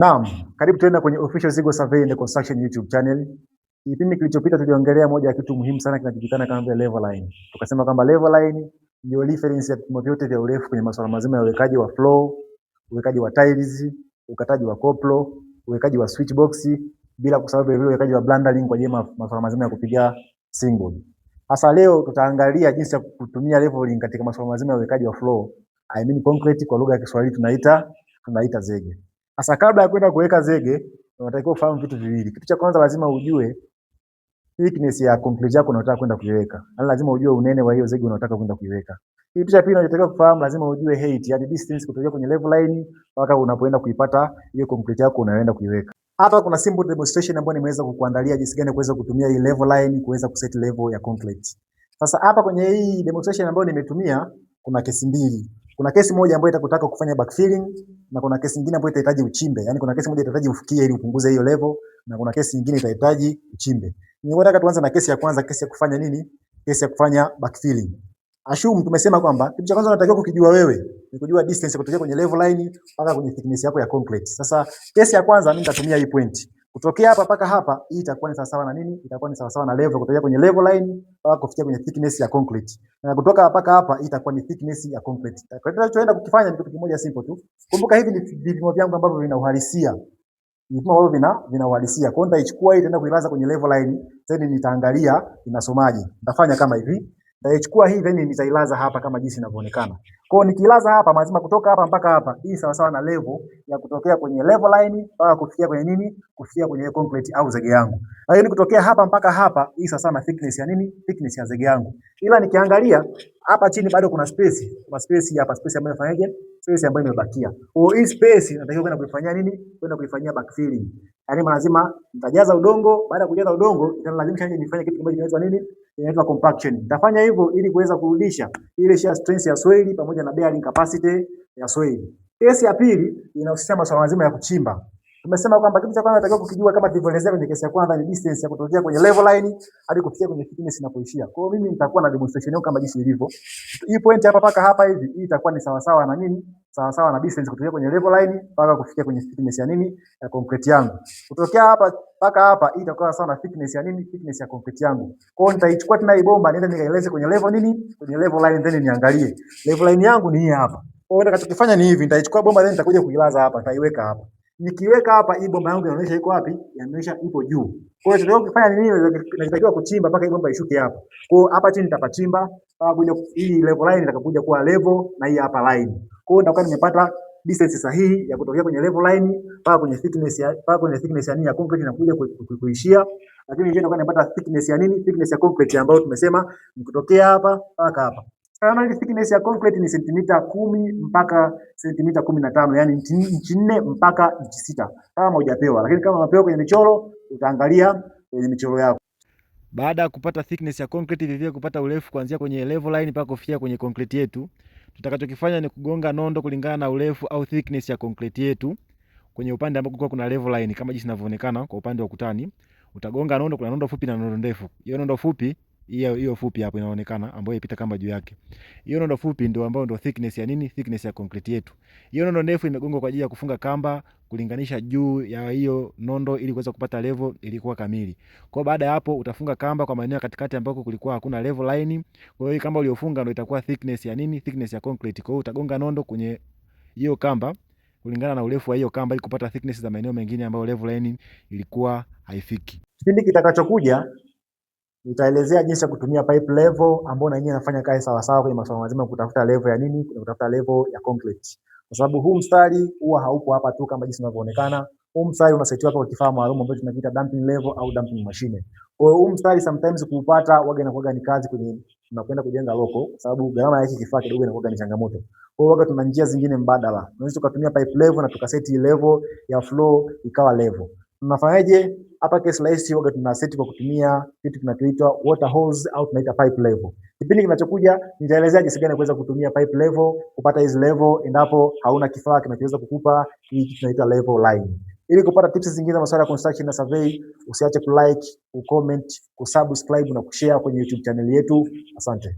Naam, karibu tena kwenye Official Zigo Survey and Construction YouTube channel. Kipindi kilichopita tuliongelea moja ya kitu muhimu sana kinachojulikana kama vile level line. Tukasema kwamba level line ndio reference ya vipimo vyote vya urefu kwenye masuala mazima ya uwekaji wa floor, uwekaji wa tiles, ukataji wa koplo, uwekaji wa switch box, bila kusahau vile uwekaji wa blundering kwa ajili ya masuala mazima ya kupiga single. Sasa leo tutaangalia jinsi ya kutumia leveling katika masuala mazima ya uwekaji wa floor, I mean concrete, kwa lugha ya Kiswahili tunaita zege. Sasa kabla ya kwenda kuweka zege, unatakiwa ufahamu vitu viwili. Kitu cha kwanza lazima ujue thickness ya concrete yako unataka kwenda kuiweka. Yaani lazima ujue unene wa hiyo zege unataka kwenda kuiweka. Kitu cha pili unachotakiwa kufahamu, lazima ujue height, yaani distance kutoka kwenye level line mpaka unapoenda kuipata hiyo concrete yako unayoenda kuiweka. Hapa kuna simple demonstration ambayo nimeweza kukuandalia jinsi gani kuweza kutumia hii level line kuweza kuset level ya concrete. Sasa hapa kwenye hii demonstration ambayo nimetumia kuna kesi mbili. Kuna kesi moja ambayo itakutaka kufanya backfilling na kuna kesi nyingine ambayo itahitaji uchimbe. Yaani kuna kesi moja itahitaji ufikie ili upunguze hiyo level na kuna kesi nyingine itahitaji uchimbe. Ninataka tuanze na kesi ya kwanza, kesi ya kufanya nini? Kesi ya kufanya backfilling. Assume tumesema kwamba kitu cha kwanza unatakiwa kukijua wewe ni kujua distance kutoka kwenye level line mpaka kwenye thickness yako ya concrete. Sasa kesi ya kwanza mimi nitatumia hii point. Kutokea hapa mpaka hapa, hii itakuwa ni sawa na nini? Itakuwa ni sawa na level kutoka kwenye level line mpaka kufikia kwenye thickness ya concrete. Na kutoka mpaka hapa, hii itakuwa ni thickness ya concrete. Kwa hiyo tunachoenda kukifanya ni kitu kimoja simple tu. Kumbuka hivi ni vipimo vyangu ambavyo vina uhalisia. Vipimo ambavyo vina uhalisia. Kwa hiyo nitaichukua hii itaenda kuilaza kwenye level line, then nitaangalia inasomaje. Nitafanya kama hivi. Nitaichukua hii then nitailaza hapa kama jinsi inavyoonekana. Kwa hiyo nikilaza hapa lazima kutoka hapa mpaka hapa, hii sawa na level ya kutokea kwenye level line mpaka kufikia kwenye nini? Kufikia kwenye concrete au zege yangu. Na hiyo ni kutokea hapa mpaka hapa, hii sawa na thickness ya nini? Thickness ya zege yangu. Ila nikiangalia hapa chini bado kuna space. Kuna space hapa, space ambayo inafanyaje? Space ambayo imebakia. Kwa hii space natakiwa kwenda kuifanyia nini? Kwenda kuifanyia backfilling. Yaani lazima nitajaza udongo, baada ya kujaza udongo italazimisha nifanye kitu kimoja kinaitwa nini? Inaitwa compaction. Nitafanya hivyo ili kuweza kurudisha ile shear strength ya soil pamoja na bearing capacity ya soil. Kesi ya pili inahusisha masuala mazima ya kuchimba. Tumesema kwamba kitu cha kwanza nataka kukijua kama tulivyoelezea kwenye kesi ya kwanza ni distance ya kutokea kwenye level line hadi kufikia kwenye thickness inapoishia. Kwa hiyo mimi nitakuwa na demonstration yao kama jinsi ilivyo. Hii point hapa paka hapa hivi, hii itakuwa ni sawa na nini? Sawa na distance kutokea kwenye level line mpaka kufikia kwenye thickness ya nini? Ya concrete yangu. Kutokea hapa mpaka hapa, hii itakuwa sawa na thickness ya nini? Thickness ya concrete yangu. Kwa hiyo nitaichukua tena hii bomba niende nikaileze kwenye level nini? Kwenye level line, then niangalie. Level line yangu ni hii hapa. Kwa hiyo nitakachokifanya ni hivi, nitaichukua bomba then nitakuja kuilaza hapa, nitaiweka hapa. Nikiweka hapa hii bomba yangu inaonyesha iko wapi? Inaonyesha ipo juu. Kwa hiyo tunataka kufanya nini? Inatakiwa kuchimba mpaka hii bomba ishuke hapa. Kwa hiyo hapa chini nitapachimba mpaka kuja hii level line itakapokuja kuwa level na hii hapa line. Kwa hiyo nitakuwa nimepata distance sahihi ya kutokea kwenye level line mpaka kwenye thickness ya nini ya concrete na kuja kuishia. Lakini ndio nitakuwa nimepata thickness ya nini? Thickness ya concrete ambayo tumesema ni kutokea hapa mpaka hapa. Kama thickness ya concrete ni sentimita 10 mpaka sentimita 15, yani inchi 4 mpaka inchi 6 kama hujapewa. Lakini kama unapewa kwenye michoro utaangalia kwenye michoro yako. Baada ya kupata thickness ya concrete, vivyo kupata urefu kuanzia kwenye level line mpaka kufikia kwenye concrete yetu, tutakachokifanya ni kugonga nondo kulingana na urefu au thickness ya concrete yetu kwenye upande ambao kuna level line kama jinsi inavyoonekana kwa upande wa ukutani. Utagonga nondo, kuna nondo fupi na nondo ndefu. Hiyo nondo fupi hiyo fupi hapo inaonekana ambayo ipita kamba juu yake. Hiyo nondo fupi ndio ambayo ndio thickness ya nini? Thickness ya concrete yetu. Hiyo nondo ndefu imegongwa kwa ajili ya kufunga kamba kulinganisha juu ya hiyo nondo ili kuweza kupata level ilikuwa kamili. Kwa baada ya hapo utafunga kamba kwa maeneo katikati ambako kulikuwa hakuna level line. Kwa hiyo kamba uliofunga ndio itakuwa thickness ya nini? Thickness ya concrete. Kwa hiyo utagonga nondo kwenye hiyo kamba kulingana na urefu wa hiyo kamba ili kupata thickness za maeneo mengine ambayo level line ilikuwa haifiki. Kipindi kitakachokuja nitaelezea jinsi ya kutumia pipe level ambayo na yenyewe inafanya kazi sawa kwenye masuala mazima kutafuta level ya nini? Kutafuta level ya concrete. Kwa sababu huu mstari huwa haupo hapa tu kama jinsi unavyoonekana. Huu mstari unasetiwa kwa kifaa maalum ambacho tunakiita dumping level au dumping machine. Kwa hiyo huu mstari sometimes kuupata waga inakuwa ni kazi kwenye tunakwenda kujenga loko, kwa sababu gharama ya hiki kifaa kidogo inakuwa ni changamoto. Kwa hiyo waga tuna njia zingine mbadala. Tunaweza tukatumia pipe level na tukaseti level ya flow ikawa level. Tunafanyaje? Hapa case rahisi waga tuna set kwa kutumia kitu kinachoitwa water hose au tunaita pipe level. Kipindi kinachokuja nitaelezea jinsi gani kuweza kutumia pipe level kupata hizi level endapo hauna kifaa kinachoweza kukupa hii kitu tunaita level line. Ili kupata tips zingine za masuala ya construction na survey, usiache kulike, kucomment, kusubscribe na kushare kwenye YouTube channel yetu. Asante.